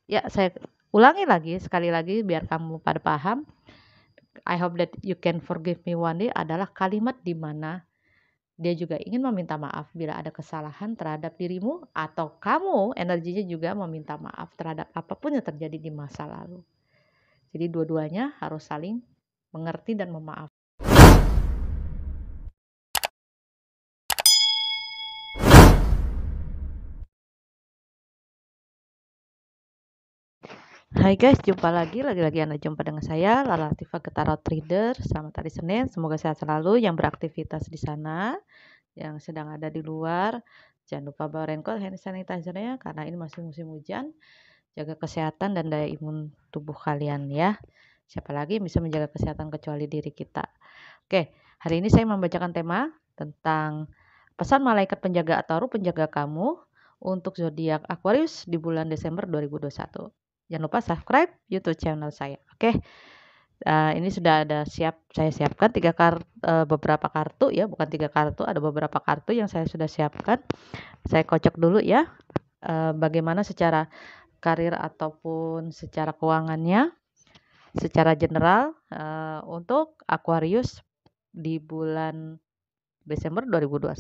Ya, saya ulangi lagi sekali lagi biar kamu pada paham. I hope that you can forgive me one day adalah kalimat di mana dia juga ingin meminta maaf bila ada kesalahan terhadap dirimu atau kamu energinya juga meminta maaf terhadap apapun yang terjadi di masa lalu. Jadi dua-duanya harus saling mengerti dan memaafkan. Hai guys, jumpa lagi Anda jumpa dengan saya Lala Latifah Tarot Trader. Selamat hari Senin, semoga sehat selalu yang beraktivitas di sana, yang sedang ada di luar. Jangan lupa bawa raincoat, hand sanitizer-nya karena ini masih musim hujan. Jaga kesehatan dan daya imun tubuh kalian ya. Siapa lagi yang bisa menjaga kesehatan kecuali diri kita. Oke, hari ini saya membacakan tema tentang pesan malaikat penjaga atau ruh penjaga kamu untuk zodiak Aquarius di bulan Desember 2021. Jangan lupa subscribe YouTube channel saya. Oke, ini sudah ada saya siapkan beberapa kartu ya, bukan 3 kartu, ada beberapa kartu yang saya sudah siapkan. Saya kocok dulu ya, bagaimana secara karir ataupun secara keuangannya, secara general untuk Aquarius di bulan Desember 2021.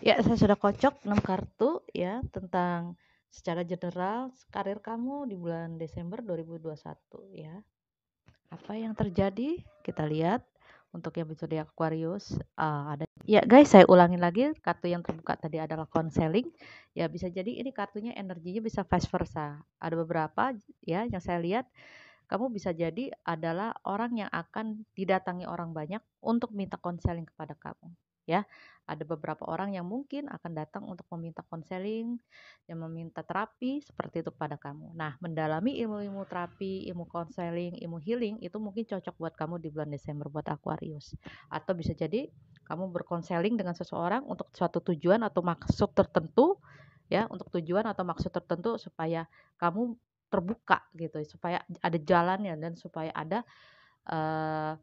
Ya, saya sudah kocok 6 kartu ya tentang secara general karir kamu di bulan Desember 2021 ya. Apa yang terjadi? Kita lihat untuk yang zodiak Aquarius ada. Ya guys, saya ulangin lagi, kartu yang terbuka tadi adalah konseling. Ya, bisa jadi ini kartunya energinya bisa vice versa. Ada beberapa ya yang saya lihat kamu bisa jadi adalah orang yang akan didatangi orang banyak untuk minta konseling kepada kamu ya. Ada beberapa orang yang mungkin akan datang untuk meminta konseling, yang meminta terapi seperti itu pada kamu. Nah, mendalami ilmu-ilmu terapi, ilmu konseling, ilmu healing itu mungkin cocok buat kamu di bulan Desember buat Aquarius. Atau bisa jadi kamu berkonseling dengan seseorang untuk suatu tujuan atau maksud tertentu ya, untuk tujuan atau maksud tertentu supaya kamu terbuka gitu, supaya ada jalannya dan supaya ada eh,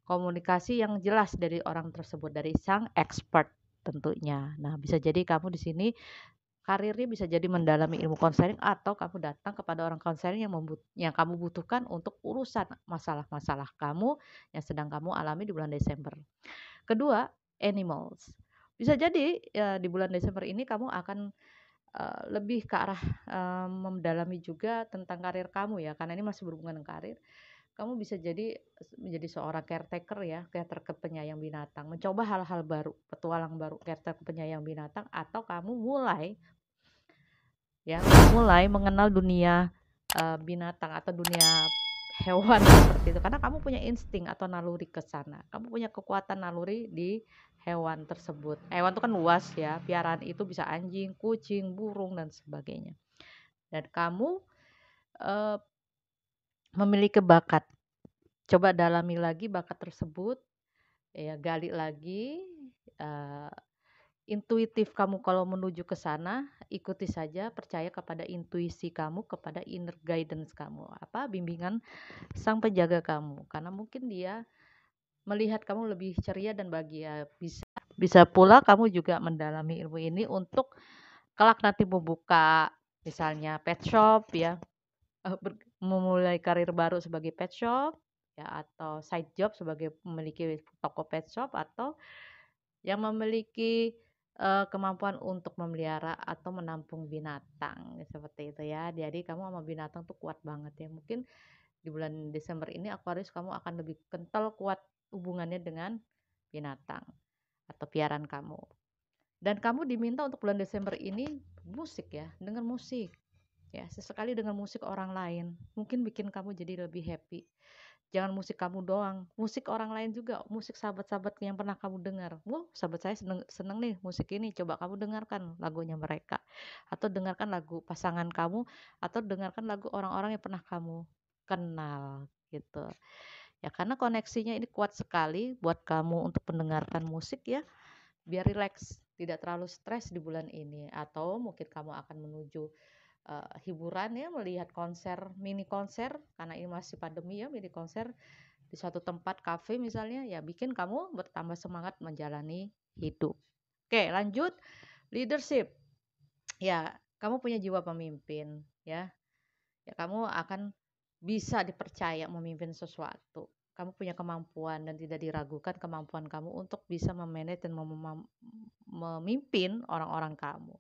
komunikasi yang jelas dari orang tersebut, dari sang expert tentunya. Nah, bisa jadi kamu di sini karirnya bisa jadi mendalami ilmu konseling atau kamu datang kepada orang konseling yang kamu butuhkan untuk urusan masalah-masalah kamu yang sedang kamu alami di bulan Desember. Kedua, animals. Bisa jadi ya, di bulan Desember ini kamu akan lebih ke arah mendalami juga tentang karir kamu ya, karena ini masih berhubungan dengan karir. Kamu bisa jadi menjadi seorang caretaker ya, caretaker penyayang binatang, mencoba hal-hal baru, petualang baru, caretaker penyayang binatang, atau kamu mulai mengenal dunia binatang atau dunia hewan seperti itu, karena kamu punya insting atau naluri ke sana. Kamu punya kekuatan naluri di hewan tersebut. Hewan itu kan luas ya, piaraan itu bisa anjing, kucing, burung dan sebagainya. Dan kamu eh, memiliki bakat. Coba dalami lagi bakat tersebut, ya gali lagi. eh, Intuitif kamu kalau menuju ke sana, ikuti saja, percaya kepada intuisi kamu, kepada inner guidance kamu, apa bimbingan sang penjaga kamu, karena mungkin dia melihat kamu lebih ceria dan bahagia. Bisa pula kamu juga mendalami ilmu ini untuk kelak nanti membuka misalnya pet shop ya, memulai karir baru sebagai pet shop ya, atau side job sebagai memiliki toko pet shop, atau yang memiliki kemampuan untuk memelihara atau menampung binatang seperti itu ya. Jadi kamu sama binatang tuh kuat banget ya. Mungkin di bulan Desember ini Aquarius kamu akan lebih kental kuat hubungannya dengan binatang atau piaraan kamu. Dan kamu diminta untuk bulan Desember ini musik ya, dengar musik. Ya, sesekali dengar musik orang lain, mungkin bikin kamu jadi lebih happy. Jangan musik kamu doang, musik orang lain juga, musik sahabat-sahabat yang pernah kamu dengar. Wah, sahabat saya seneng, seneng nih musik ini, coba kamu dengarkan lagunya mereka. Atau dengarkan lagu pasangan kamu, atau dengarkan lagu orang-orang yang pernah kamu kenal gitu. Ya, karena koneksinya ini kuat sekali buat kamu untuk mendengarkan musik ya, biar rileks, tidak terlalu stres di bulan ini. Atau mungkin kamu akan menuju hiburan ya, melihat konser, mini konser, karena ini masih pandemi ya, mini konser di suatu tempat kafe misalnya, ya bikin kamu bertambah semangat menjalani hidup. Oke, lanjut. Leadership. Ya, kamu punya jiwa pemimpin ya. Ya, kamu akan bisa dipercaya memimpin sesuatu. Kamu punya kemampuan dan tidak diragukan kemampuan kamu untuk bisa memanage dan memimpin orang-orang kamu.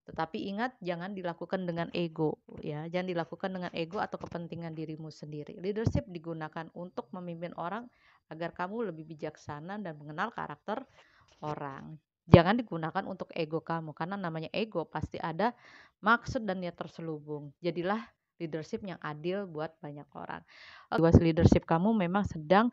Tetapi ingat, jangan dilakukan dengan ego ya. Jangan dilakukan dengan ego atau kepentingan dirimu sendiri. Leadership digunakan untuk memimpin orang agar kamu lebih bijaksana dan mengenal karakter orang. Jangan digunakan untuk ego kamu, karena namanya ego pasti ada maksud dan niat terselubung. Jadilah leadership yang adil buat banyak orang. Tugas leadership kamu memang sedang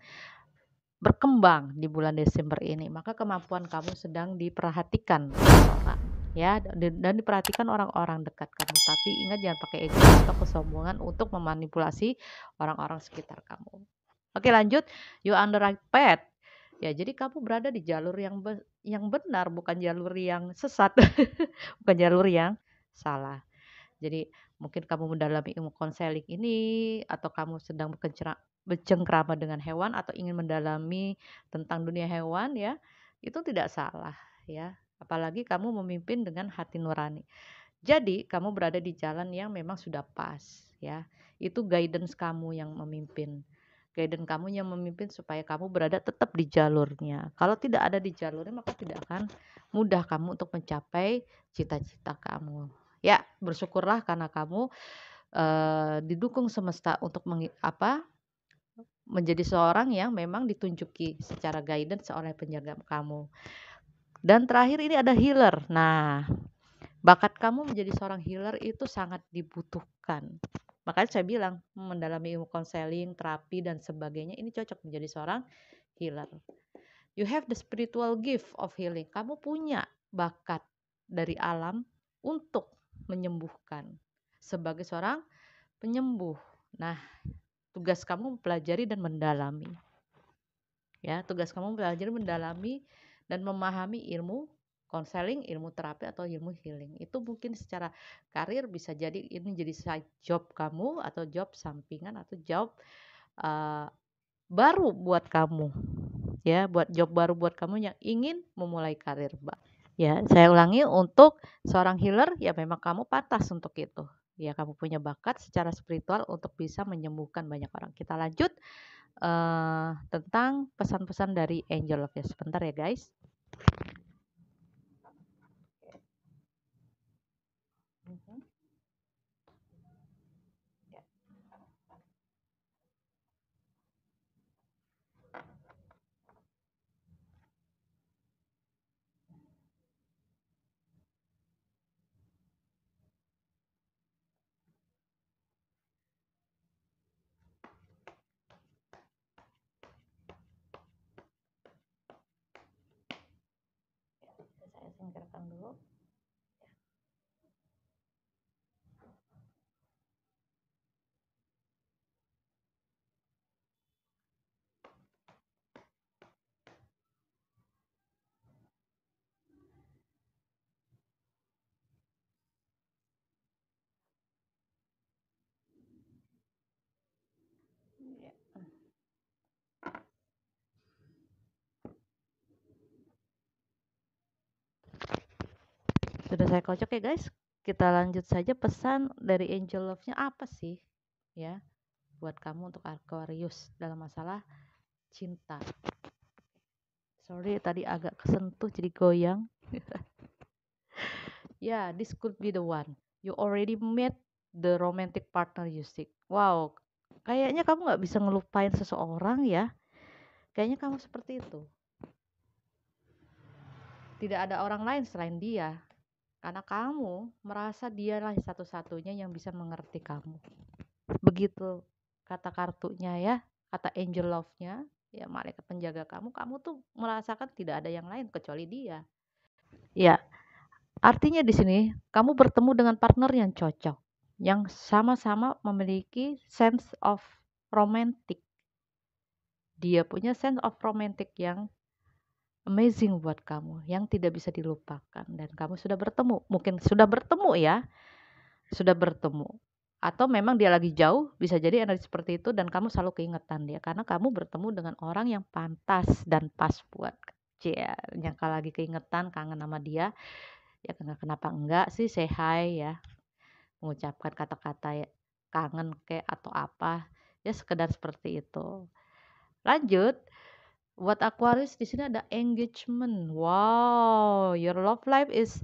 berkembang di bulan Desember ini, maka kemampuan kamu sedang diperhatikan orang ya, dan diperhatikan orang-orang dekat kamu. Tapi ingat, jangan pakai ego atau kesombongan untuk memanipulasi orang-orang sekitar kamu. Oke, lanjut. You on the right path. Ya, jadi kamu berada di jalur yang benar, bukan jalur yang sesat, bukan jalur yang salah. Jadi mungkin kamu mendalami ilmu konseling ini, atau kamu sedang bercengkrama dengan hewan, atau ingin mendalami tentang dunia hewan ya, itu tidak salah ya. Apalagi kamu memimpin dengan hati nurani. Jadi kamu berada di jalan yang memang sudah pas ya. Itu guidance kamu yang memimpin. Guidance kamu yang memimpin supaya kamu berada tetap di jalurnya. Kalau tidak ada di jalurnya, maka tidak akan mudah kamu untuk mencapai cita-cita kamu. Ya, bersyukurlah karena kamu didukung semesta untuk menjadi seorang yang memang ditunjuki secara guidance oleh penjaga kamu. Dan terakhir ini ada healer. Nah, bakat kamu menjadi seorang healer itu sangat dibutuhkan. Makanya saya bilang, mendalami ilmu konseling, terapi, dan sebagainya, ini cocok menjadi seorang healer. You have the spiritual gift of healing. Kamu punya bakat dari alam untuk menyembuhkan. Sebagai seorang penyembuh. Nah, tugas kamu mempelajari dan mendalami. Ya, tugas kamu mempelajari, mendalami, dan memahami ilmu konseling, ilmu terapi, atau ilmu healing. Itu mungkin secara karir bisa jadi ini jadi side job kamu, atau job sampingan, atau job baru buat kamu. Ya, buat job baru buat kamu yang ingin memulai karir, Mbak. Ya, saya ulangi, untuk seorang healer ya memang kamu pantas untuk itu. Ya, kamu punya bakat secara spiritual untuk bisa menyembuhkan banyak orang. Kita lanjut tentang pesan-pesan dari Angel of Ya. Sebentar ya guys. Saya singkirkan dulu. Sudah saya kocok ya guys. Kita lanjut saja, pesan dari Angel Love-nya apa sih ya buat kamu untuk Aquarius dalam masalah cinta. Sorry tadi agak kesentuh jadi goyang. Yeah, this could be the one. You already met the romantic partner you seek. Wow, kayaknya kamu nggak bisa ngelupain seseorang ya. Kayaknya kamu seperti itu. tidak ada orang lain selain dia. Karena kamu merasa dialah satu-satunya yang bisa mengerti kamu. Begitu kata kartunya ya, kata angel love-nya, ya malaikat penjaga kamu tuh merasakan tidak ada yang lain kecuali dia. Ya, artinya di sini kamu bertemu dengan partner yang cocok, yang sama-sama memiliki sense of romantic. Dia punya sense of romantic yang amazing buat kamu, yang tidak bisa dilupakan dan kamu sudah bertemu. Mungkin sudah bertemu ya, sudah bertemu. Atau memang dia lagi jauh, bisa jadi energi seperti itu dan kamu selalu keingetan dia karena kamu bertemu dengan orang yang pantas dan pas buat dia. Yang kalau lagi keingetan, kangen sama dia, ya kenapa enggak sih say hi ya, mengucapkan kata-kata ya, kangen kayak atau apa, ya sekedar seperti itu. Lanjut, buat Aquarius di sini ada engagement. Wow, your love life is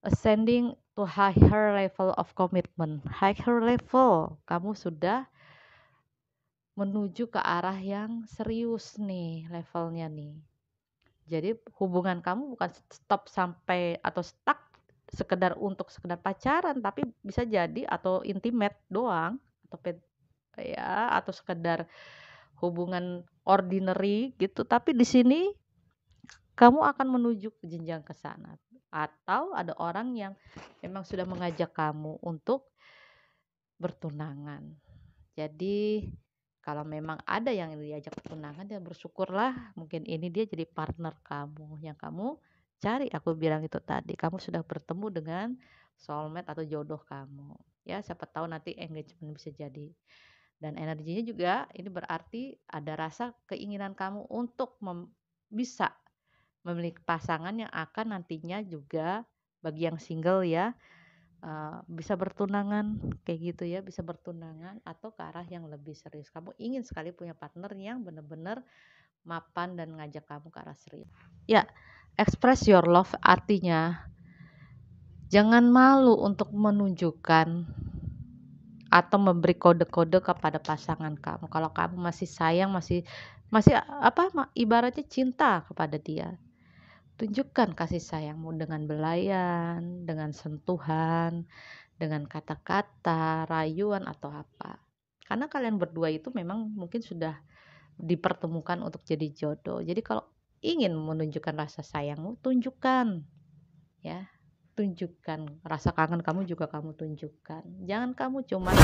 ascending to higher level of commitment. Higher level, kamu sudah menuju ke arah yang serius nih levelnya nih. Jadi hubungan kamu bukan stop sampai atau stuck sekedar untuk sekedar pacaran, tapi bisa jadi atau intimate doang atau ya atau sekedar hubungan ordinary gitu. Tapi di sini kamu akan menuju ke jenjang ke sana. Atau ada orang yang memang sudah mengajak kamu untuk bertunangan. Jadi kalau memang ada yang diajak bertunangan, ya bersyukurlah, mungkin ini dia jadi partner kamu yang kamu cari. Aku bilang itu tadi, kamu sudah bertemu dengan soulmate atau jodoh kamu. Ya, siapa tahu nanti engagement bisa jadi. Dan energinya juga ini berarti ada rasa keinginan kamu untuk bisa memiliki pasangan yang akan nantinya juga bagi yang single ya, bisa bertunangan kayak gitu ya, bisa bertunangan atau ke arah yang lebih serius. Kamu ingin sekali punya partner yang benar-benar mapan dan ngajak kamu ke arah serius. Ya, express your love artinya jangan malu untuk menunjukkan atau memberi kode-kode kepada pasangan kamu. Kalau kamu masih sayang, masih ibaratnya cinta kepada dia. Tunjukkan kasih sayangmu dengan belayan, dengan sentuhan, dengan kata-kata, rayuan atau apa. Karena kalian berdua itu memang mungkin sudah dipertemukan untuk jadi jodoh. Jadi kalau ingin menunjukkan rasa sayangmu, tunjukkan ya. Tunjukkan rasa kangen kamu juga kamu tunjukkan. Jangan kamu cuma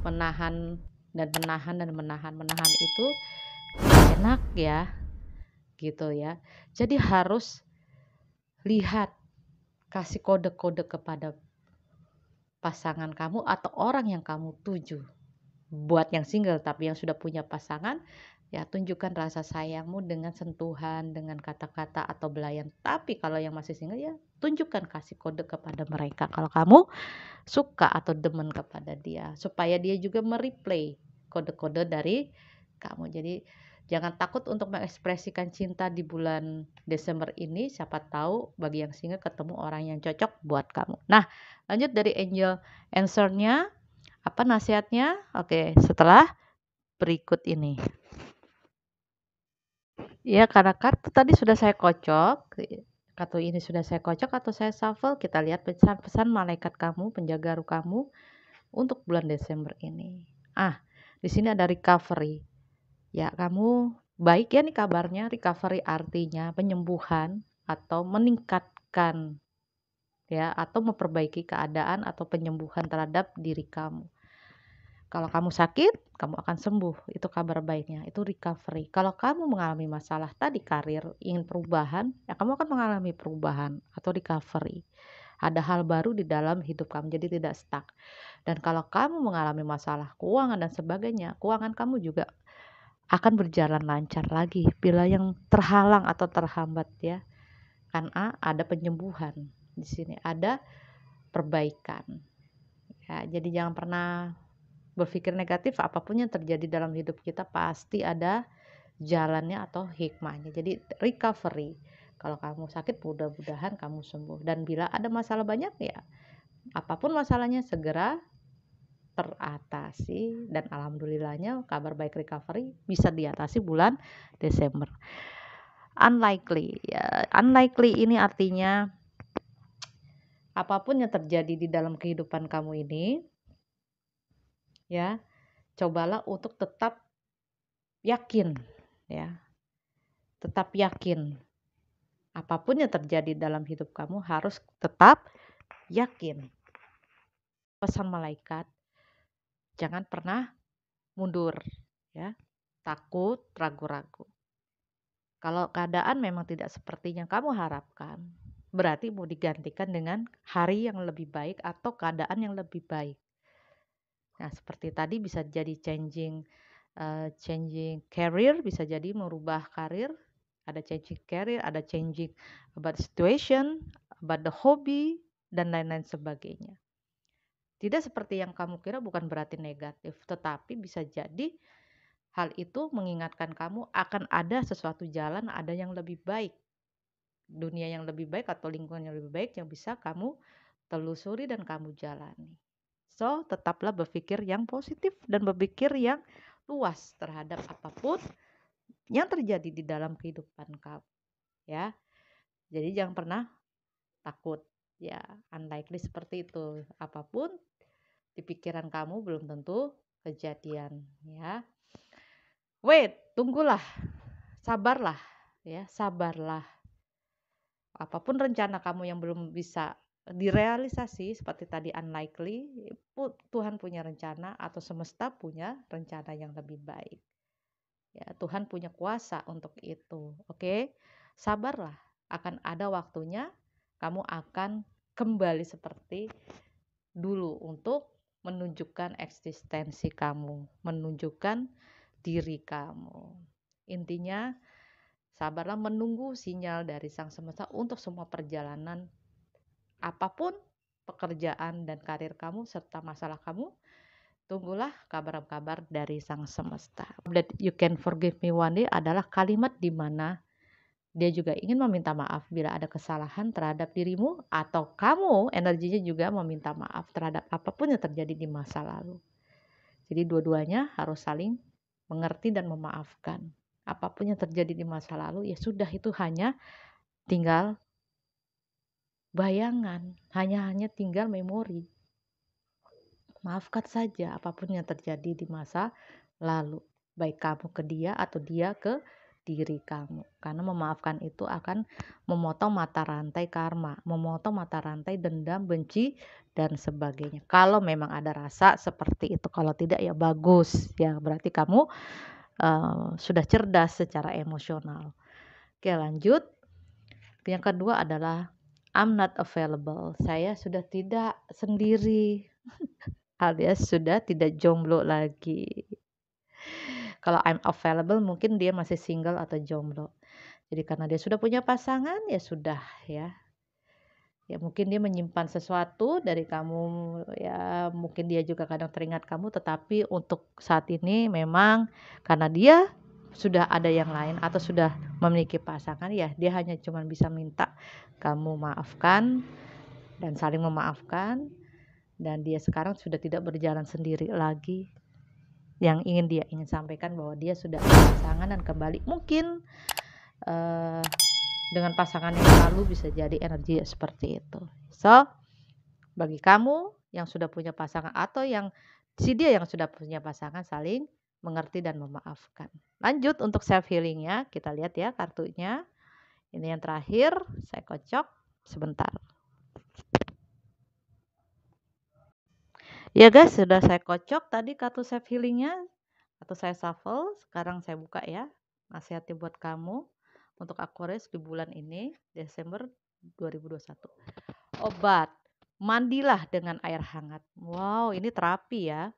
menahan menahan itu enak ya gitu ya. Jadi harus lihat, kasih kode-kode kepada pasangan kamu atau orang yang kamu tuju. Buat yang single tapi yang sudah punya pasangan, ya tunjukkan rasa sayangmu dengan sentuhan, dengan kata-kata atau belayan. Tapi kalau yang masih single ya tunjukkan, kasih kode kepada mereka kalau kamu suka atau demen kepada dia, supaya dia juga mereplay kode-kode dari kamu. Jadi jangan takut untuk mengekspresikan cinta di bulan Desember ini, siapa tahu bagi yang single ketemu orang yang cocok buat kamu. Nah, lanjut dari angel answer-nya, apa nasihatnya? Oke, setelah berikut ini. Ya, karena kartu tadi sudah saya kocok, kartu ini sudah saya kocok atau saya shuffle, kita lihat pesan-pesan malaikat kamu, penjaga ruh kamu untuk bulan Desember ini. Di sini ada recovery. Ya, kamu baik ya nih kabarnya. Recovery artinya penyembuhan atau meningkatkan ya, atau memperbaiki keadaan atau penyembuhan terhadap diri kamu. Kalau kamu sakit, kamu akan sembuh. Itu kabar baiknya. Itu recovery. Kalau kamu mengalami masalah tadi karir, ingin perubahan, ya kamu akan mengalami perubahan atau recovery. Ada hal baru di dalam hidup kamu, jadi tidak stuck. Dan kalau kamu mengalami masalah keuangan dan sebagainya, keuangan kamu juga akan berjalan lancar lagi. Bila yang terhalang atau terhambat ya, kan ada penyembuhan di sini, ada perbaikan. Ya, jadi jangan pernah berpikir negatif. Apapun yang terjadi dalam hidup kita pasti ada jalannya atau hikmahnya. Jadi recovery. Kalau kamu sakit, mudah-mudahan kamu sembuh. Dan bila ada masalah banyak ya, apapun masalahnya segera teratasi, dan alhamdulillahnya kabar baik recovery bisa diatasi bulan Desember. Unlikely ya. Unlikely ini artinya apapun yang terjadi di dalam kehidupan kamu ini, ya, cobalah untuk tetap yakin, ya. Tetap yakin. Apapun yang terjadi dalam hidup kamu harus tetap yakin. Pesan malaikat, jangan pernah mundur, ya. Takut, ragu-ragu. Kalau keadaan memang tidak seperti yang kamu harapkan, berarti mau digantikan dengan hari yang lebih baik atau keadaan yang lebih baik. Nah, seperti tadi bisa jadi changing career, bisa jadi merubah karir. Ada changing career, ada changing about situation, about the hobby, dan lain-lain sebagainya. Tidak seperti yang kamu kira, bukan berarti negatif, tetapi bisa jadi hal itu mengingatkan kamu akan ada sesuatu jalan, ada yang lebih baik. Dunia yang lebih baik atau lingkungan yang lebih baik yang bisa kamu telusuri dan kamu jalani. So, tetaplah berpikir yang positif dan berpikir yang luas terhadap apapun yang terjadi di dalam kehidupan kamu, ya. Jadi jangan pernah takut, ya. Unlikely seperti itu. Apapun di pikiran kamu belum tentu kejadian, ya. Wait, tunggulah, sabarlah, ya, sabarlah. Apapun rencana kamu yang belum bisa direalisasi seperti tadi unlikely, Tuhan punya rencana atau semesta punya rencana yang lebih baik. Ya, Tuhan punya kuasa untuk itu. Oke? Sabarlah, akan ada waktunya kamu akan kembali seperti dulu untuk menunjukkan eksistensi kamu, menunjukkan diri kamu. Intinya sabarlah menunggu sinyal dari Sang Semesta untuk semua perjalanan apapun pekerjaan dan karir kamu serta masalah kamu. Tunggulah kabar-kabar dari Sang Semesta. That you can forgive me one day adalah kalimat di mana dia juga ingin meminta maaf bila ada kesalahan terhadap dirimu atau kamu energinya juga meminta maaf terhadap apapun yang terjadi di masa lalu. Jadi dua-duanya harus saling mengerti dan memaafkan. Apapun yang terjadi di masa lalu ya sudah, itu hanya tinggal bayangan, hanya tinggal memori. Maafkan saja apapun yang terjadi di masa lalu, baik kamu ke dia atau dia ke diri kamu. Karena memaafkan itu akan memotong mata rantai karma, memotong mata rantai dendam, benci, dan sebagainya. Kalau memang ada rasa seperti itu, kalau tidak ya bagus, ya berarti kamu sudah cerdas secara emosional. Oke, lanjut. Yang kedua adalah I'm not available. Saya sudah tidak sendiri, alias sudah tidak jomblo lagi. Kalau I'm available mungkin dia masih single atau jomblo. Jadi karena dia sudah punya pasangan ya sudah, ya. Ya mungkin dia menyimpan sesuatu dari kamu, ya mungkin dia juga kadang teringat kamu, tetapi untuk saat ini memang karena dia sudah ada yang lain atau sudah memiliki pasangan, ya dia hanya cuma bisa minta kamu maafkan dan saling memaafkan, dan dia sekarang sudah tidak berjalan sendiri lagi. Yang dia ingin sampaikan bahwa dia sudah ada pasangan dan kembali mungkin dengan pasangan yang lalu, bisa jadi energi seperti itu. So, bagi kamu yang sudah punya pasangan atau yang dia yang sudah punya pasangan, saling mengerti dan memaafkan. Lanjut untuk self healingnya, kita lihat ya kartunya. Ini yang terakhir, saya kocok sebentar. Ya guys, sudah saya kocok tadi kartu self healingnya atau saya shuffle. Sekarang saya buka ya, nasihatnya buat kamu untuk Aquarius di bulan ini, Desember 2021. Obat, mandilah dengan air hangat. Wow, ini terapi ya.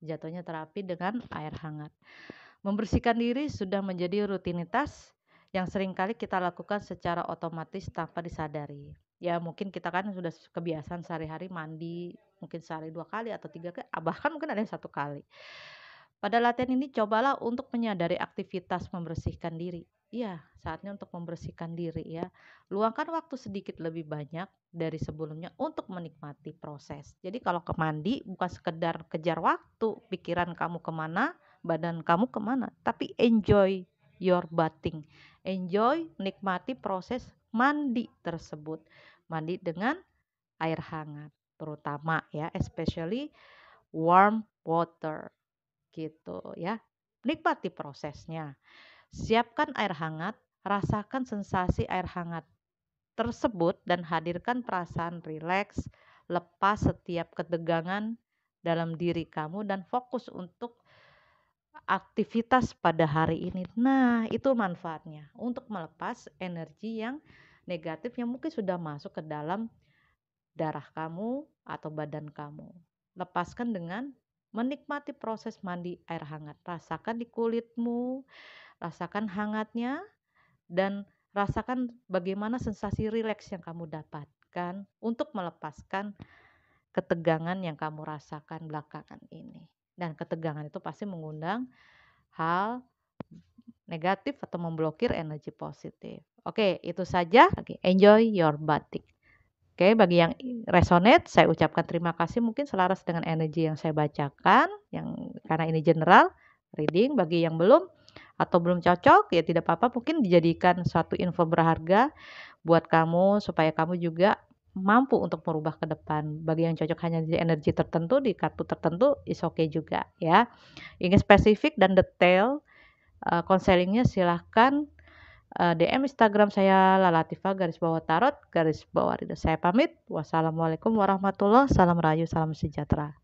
Jatuhnya terapi dengan air hangat. Membersihkan diri sudah menjadi rutinitas yang seringkali kita lakukan secara otomatis tanpa disadari. Ya mungkin kita kan sudah kebiasaan sehari-hari mandi, mungkin sehari 2 kali atau 3 kali, bahkan mungkin ada yang 1 kali. Pada latihan ini cobalah untuk menyadari aktivitas membersihkan diri. Iya, saatnya untuk membersihkan diri ya. Luangkan waktu sedikit lebih banyak dari sebelumnya untuk menikmati proses. Jadi kalau ke mandi bukan sekedar kejar waktu, pikiran kamu kemana, badan kamu kemana, tapi enjoy your bathing, enjoy, nikmati proses mandi tersebut. Mandi dengan air hangat, terutama ya, especially warm water gitu ya. Nikmati prosesnya. Siapkan air hangat, rasakan sensasi air hangat tersebut dan hadirkan perasaan rileks, lepas setiap ketegangan dalam diri kamu dan fokus untuk aktivitas pada hari ini. Nah, itu manfaatnya untuk melepas energi yang negatif yang mungkin sudah masuk ke dalam darah kamu atau badan kamu. Lepaskan dengan menikmati proses mandi air hangat. Rasakan di kulitmu, rasakan hangatnya, dan rasakan bagaimana sensasi rileks yang kamu dapatkan untuk melepaskan ketegangan yang kamu rasakan belakangan ini. Dan ketegangan itu pasti mengundang hal negatif atau memblokir energi positif. Oke, itu saja. Oke, enjoy your batik. Oke, bagi yang resonate, saya ucapkan terima kasih mungkin selaras dengan energi yang saya bacakan, yang karena ini general reading. Bagi yang belum atau belum cocok, ya tidak apa-apa, mungkin dijadikan suatu info berharga buat kamu supaya kamu juga mampu untuk merubah ke depan. Bagi yang cocok hanya di energi tertentu, di kartu tertentu, is okay juga ya. Ingin spesifik dan detail konselingnya silahkan DM Instagram saya @lalatifah_tarot_reader. Saya pamit. Wassalamualaikum warahmatullahi wabarakatuh. Salam rahayu, salam sejahtera.